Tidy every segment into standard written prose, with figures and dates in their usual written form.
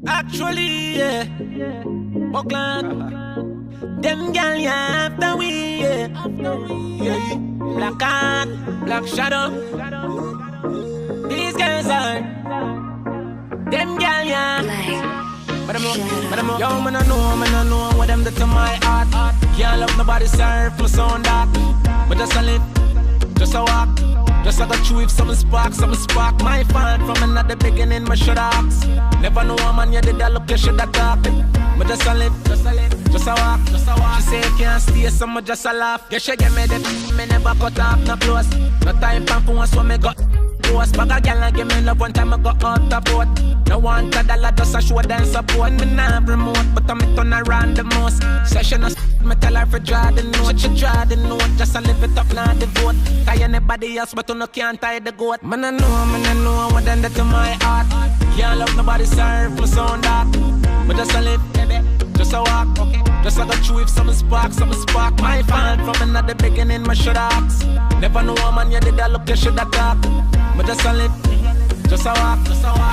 Actually, yeah. Buckland. Them gal, yeah, after we, yeah. Yeah. Black Heart, Black Shadow. These guys are. Them gal, yeah. But I'm young, man, I know what them do to my heart. Can't love nobody, serve my sound that. But just a live, just a walk. Just I got you with some spark my fan from another beginning, my shut ask. Never know a man, you did that look, you should have talk. But just a live, just a walk. She say you can't stay, so me just a laugh. Yeah, she get me the me never cut off, no close. No time for one, so me got post. Bag a gal and give me love one time I got out the boat. No want a dollar, just a show them support. Me not remote, but I'm turn around the most. Session of me tell her for draw the note. She draw the note, just a live it up, not the vote. Tie anybody else, but you no can't tie the goat. Man, I know what done that to my heart. Can't love nobody, serve my sound that. But just a live, just a walk. Just I got you with some spark my fan from another beginning, my shut ask. Never know a man, you did that look, you should have talk. But just a live, just a walk.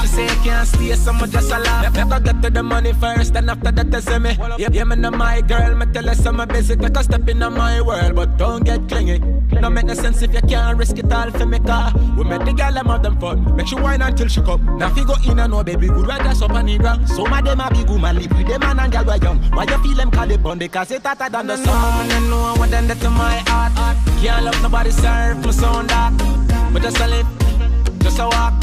She say you can't stay, so me just a laugh. Never get to the money first, and after that they say me. Yeah, me know my girl, me tell her some busy. Take a step in my world, but don't get clingy. No make no sense if you can't risk it all for me car. We make the girl them have them fun. Make she whine until she come. Now if you go in and no baby, good right just up on the ground. Some of them a big woman, live with them man and girl were young. Why you feel them call they bun? Because it's hotter than the sun. I know what done that to my heart. Can't love nobody, serve my sound that. But just a live, just a walk.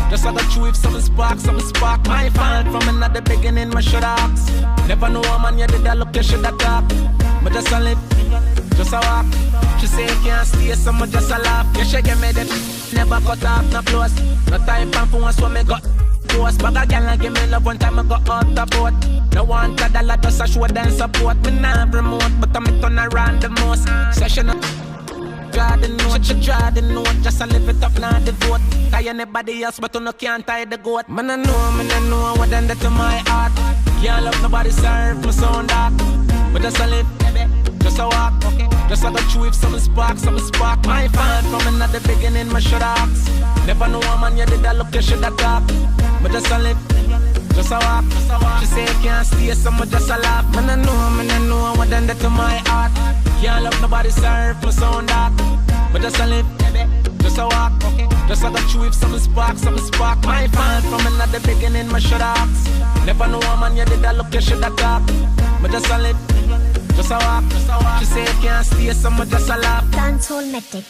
Just I got you with some spark my fan from another beginning, my shut ask. Never know a man, you did that look, you should have talk. But just a live, just a walk. She say you can't stay, so me just a laugh. Yeah, she give me the never cut off, no close. No time for one, so me got post. Bag a gal and give me love one time I got out the boat. No want a dollar, just a show them support. Me not remote, but I'm turn around the most. Session of draw the note, she draw the note. Just a live it up, not the vote. Tie anybody else, but you no can't tie the goat. Man, I know what done that to my heart. Can't love nobody, serve my sound that. But just a live, just a walk. Just I got you with some spark my fan from another beginning, my shut ask. Never know a man, you did that look, you should have talk. But just a live, just a walk. She say you can't stay, so me just a laugh. Man, I know what done that to my heart. Can't love nobody, serve my sound that. But just a live, just a walk. Just I got you with some spark my fan from another beginning, my shut ask. Never know a man, you did that look, you should have talk. But just a live, just a walk. She say you can't stay, so me just a laugh. Dancehall Medic.